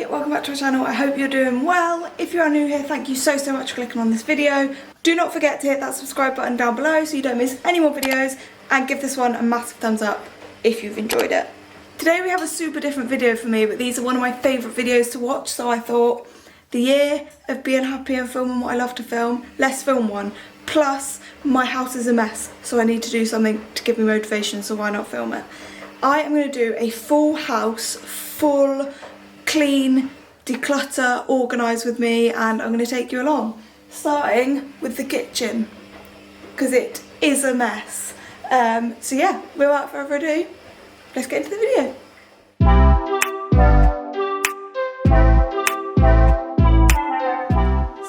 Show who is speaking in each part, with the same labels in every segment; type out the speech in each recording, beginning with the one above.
Speaker 1: welcome back to my channel. I hope you're doing well. If you are new here, thank you so much for clicking on this video. Do not forget to hit that subscribe button down below so you don't miss any more videos, and give this one a massive thumbs up if you've enjoyed it. Today we have a super different video for me, but these are one of my favourite videos to watch, so I thought the year of being happy and filming what I love to film, let's film one. Plus, my house is a mess, so I need to do something to give me motivation, so why not film it? I am going to do a full house, full, clean, declutter, organise with me, and I'm going to take you along. Starting with the kitchen, because it is a mess. So yeah, without further ado, let's get into the video.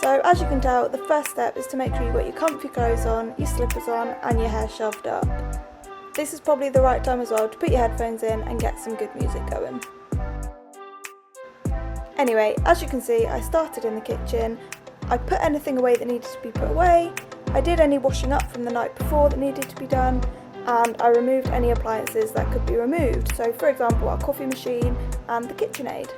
Speaker 1: So as you can tell, the first step is to make sure you've got your comfy clothes on, your slippers on, and your hair shoved up. This is probably the right time as well to put your headphones in and get some good music going. Anyway, as you can see, I started in the kitchen. I put anything away that needed to be put away. I did any washing up from the night before that needed to be done, and I removed any appliances that could be removed. So for example, our coffee machine and the KitchenAid.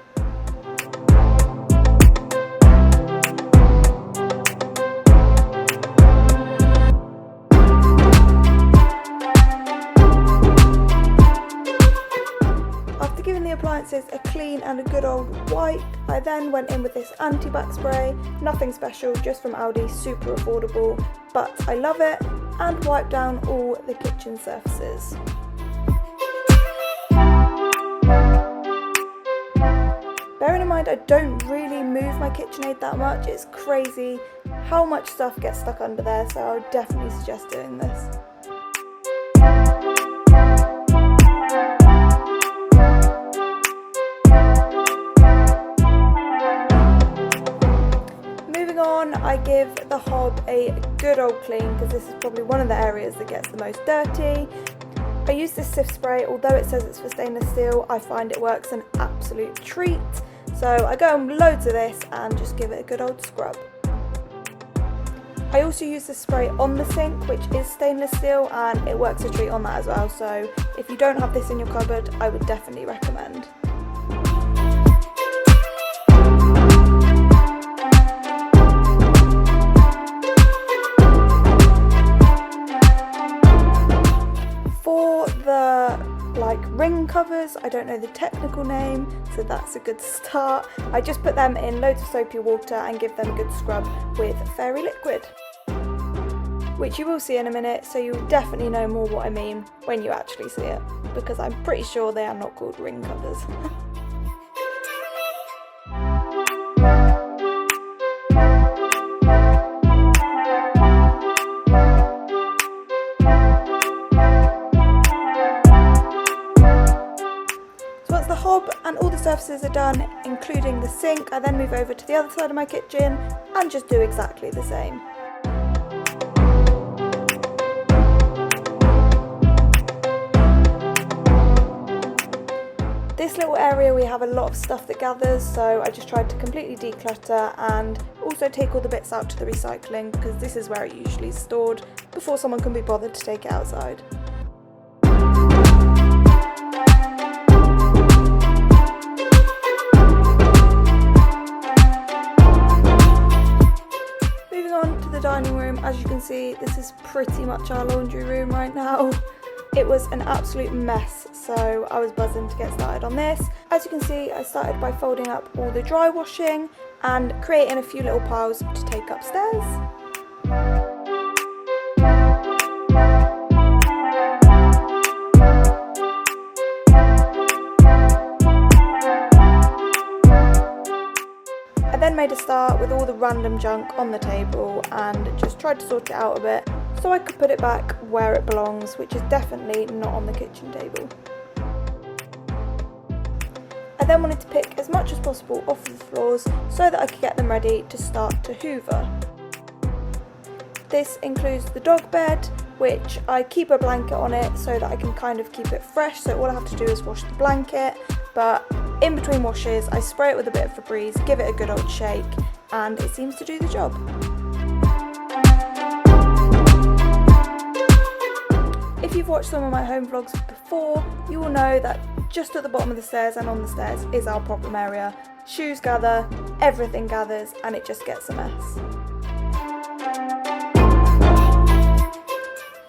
Speaker 1: Appliances a clean and a good old wipe. I then went in with this anti-back spray, nothing special, just from Aldi, super affordable, but I love it, and wiped down all the kitchen surfaces. Bearing in mind I don't really move my KitchenAid that much, it's crazy how much stuff gets stuck under there, so I would definitely suggest doing this. I give the hob a good old clean, because this is probably one of the areas that gets the most dirty. I use this sift spray. Although it says it's for stainless steel, I find it works an absolute treat. So I go on loads of this and just give it a good old scrub. I also use the spray on the sink, which is stainless steel, and it works a treat on that as well. So if you don't have this in your cupboard, I would definitely recommend. Ring covers, I don't know the technical name, so that's a good start. I just put them in loads of soapy water and give them a good scrub with fairy liquid, which you will see in a minute, so you'll definitely know more what I mean when you actually see it, because I'm pretty sure they are not called ring covers. And all the surfaces are done, including the sink, I then move over to the other side of my kitchen and just do exactly the same. This little area we have a lot of stuff that gathers, so I just tried to completely declutter and also take all the bits out to the recycling, because this is where it usually is stored before someone can be bothered to take it outside. Dining room, as you can see, this is pretty much our laundry room right now. It was an absolute mess, so I was buzzing to get started on this. As you can see, I started by folding up all the dry washing and creating a few little piles to take upstairs. Then made a start with all the random junk on the table and just tried to sort it out a bit so I could put it back where it belongs, which is definitely not on the kitchen table. I then wanted to pick as much as possible off the floors so that I could get them ready to start to hoover. This includes the dog bed, which I keep a blanket on it so that I can kind of keep it fresh, so all I have to do is wash the blanket, but in between washes I spray it with a bit of Febreze, give it a good old shake, and it seems to do the job. If you've watched some of my home vlogs before, you will know that just at the bottom of the stairs and on the stairs is our problem area. Shoes gather, everything gathers, and it just gets a mess.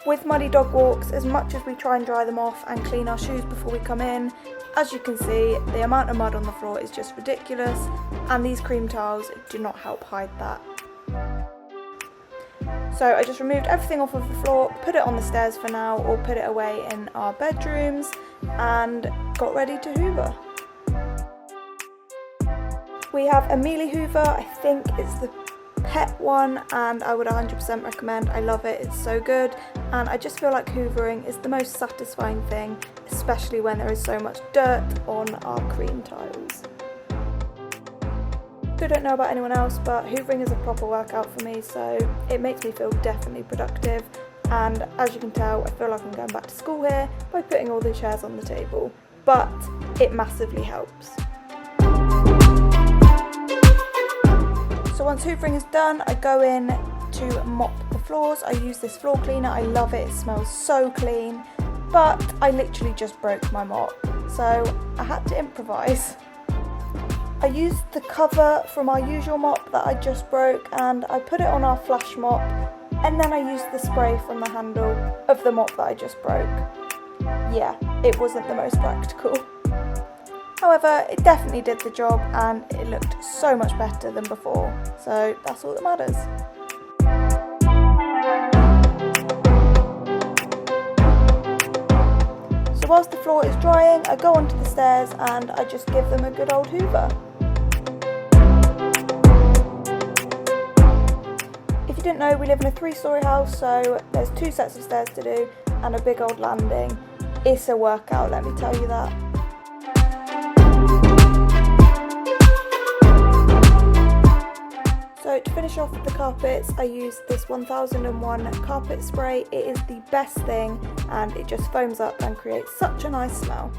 Speaker 1: With muddy dog walks, as much as we try and dry them off and clean our shoes before we come in, as you can see, the amount of mud on the floor is just ridiculous, and these cream tiles do not help hide that. So I just removed everything off of the floor, put it on the stairs for now, or put it away in our bedrooms, and got ready to hoover. We have a Mealy Hoover. I think it's the pet one, and I would 100% recommend. I love it, it's so good, and I just feel like hoovering is the most satisfying thing, especially when there is so much dirt on our cream tiles. I don't know about anyone else, but hoovering is a proper workout for me, so it makes me feel definitely productive, and as you can tell, I feel like I'm going back to school here by putting all the chairs on the table, but it massively helps. So once hoovering is done, I go in to mop the floors. I use this floor cleaner, I love it, it smells so clean, but I literally just broke my mop, so I had to improvise. I used the cover from our usual mop that I just broke, and I put it on our flash mop, and then I used the spray from the handle of the mop that I just broke. Yeah, it wasn't the most practical. However, it definitely did the job, and it looked so much better than before, so that's all that matters. So whilst the floor is drying, I go onto the stairs and I just give them a good old hoover. If you didn't know, we live in a 3-storey house, so there's 2 sets of stairs to do and a big old landing. It's a workout, let me tell you that. So to finish off with the carpets, I use this 1001 carpet spray. It is the best thing, and it just foams up and creates such a nice smell.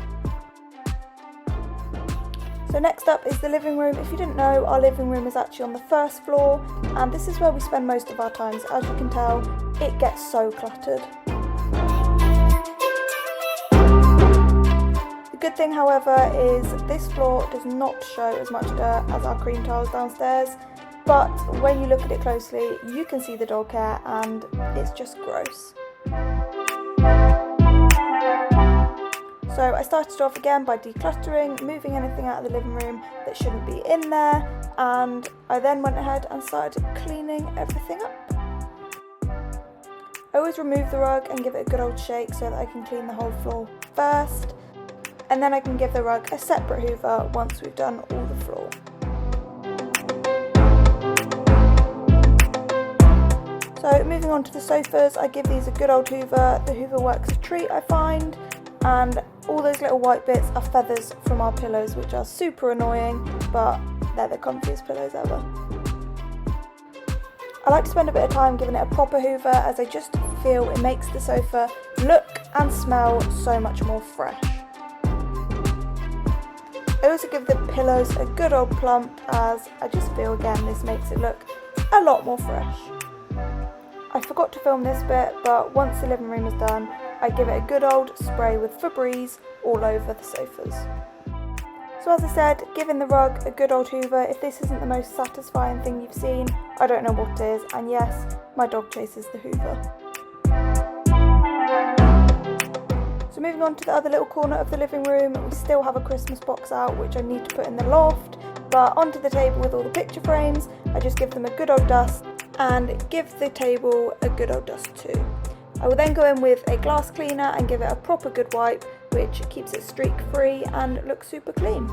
Speaker 1: So next up is the living room. If you didn't know, our living room is actually on the 1st floor, and this is where we spend most of our time. So as you can tell, it gets so cluttered. The good thing, however, is this floor does not show as much dirt as our cream tiles downstairs, but when you look at it closely, you can see the dog hair, and it's just gross. So I started off again by decluttering, moving anything out of the living room that shouldn't be in there, and I then went ahead and started cleaning everything up. I always remove the rug and give it a good old shake so that I can clean the whole floor first, and then I can give the rug a separate hoover once we've done all the floor. So moving on to the sofas, I give these a good old hoover. The hoover works a treat, I find, and all those little white bits are feathers from our pillows, which are super annoying, but they're the comfiest pillows ever. I like to spend a bit of time giving it a proper hoover, as I just feel it makes the sofa look and smell so much more fresh. I also give the pillows a good old plump, as I just feel again this makes it look a lot more fresh. I forgot to film this bit, but once the living room is done, I give it a good old spray with Febreze all over the sofas. So as I said, giving the rug a good old hoover. If this isn't the most satisfying thing you've seen, I don't know what is, and yes, my dog chases the hoover. So moving on to the other little corner of the living room, we still have a Christmas box out which I need to put in the loft, but onto the table with all the picture frames, I just give them a good old dust and give the table a good old dust too. I will then go in with a glass cleaner and give it a proper good wipe, which keeps it streak free and looks super clean.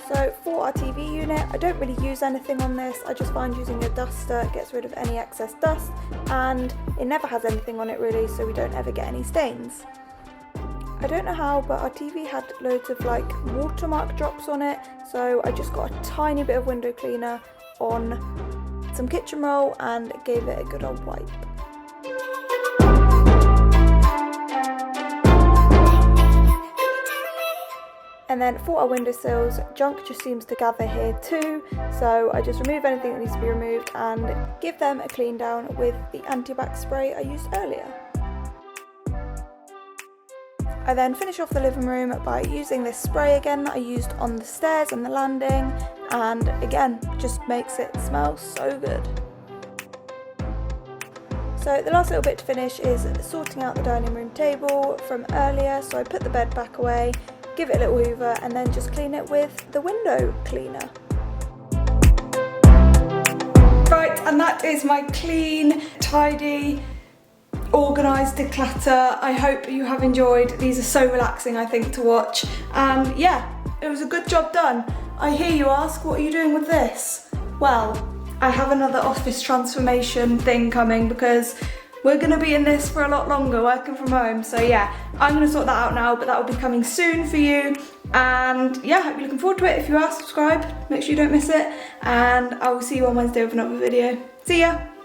Speaker 1: So for our TV unit, I don't really use anything on this. I just find using a duster gets rid of any excess dust, and it never has anything on it really, so we don't ever get any stains. I don't know how, but our TV had loads of like watermark drops on it, so I just got a tiny bit of window cleaner on some kitchen roll and gave it a good old wipe. And then for our windowsills, junk just seems to gather here too, so I just remove anything that needs to be removed and give them a clean down with the anti-bac spray I used earlier. I then finish off the living room by using this spray again that I used on the stairs and the landing, and again, just makes it smell so good. So the last little bit to finish is sorting out the dining room table from earlier, so I put the bed back away, give it a little hoover, and then just clean it with the window cleaner. Right, and that is my clean, tidy, organised declutter. I hope you have enjoyed. These are so relaxing, I think, to watch. And yeah, it was a good job done. I hear you ask, what are you doing with this? Well, I have another office transformation thing coming because we're going to be in this for a lot longer, working from home. So yeah, I'm going to sort that out now, but that will be coming soon for you. And yeah, hope you're looking forward to it. If you are, subscribe, make sure you don't miss it. And I will see you on Wednesday with another video. See ya!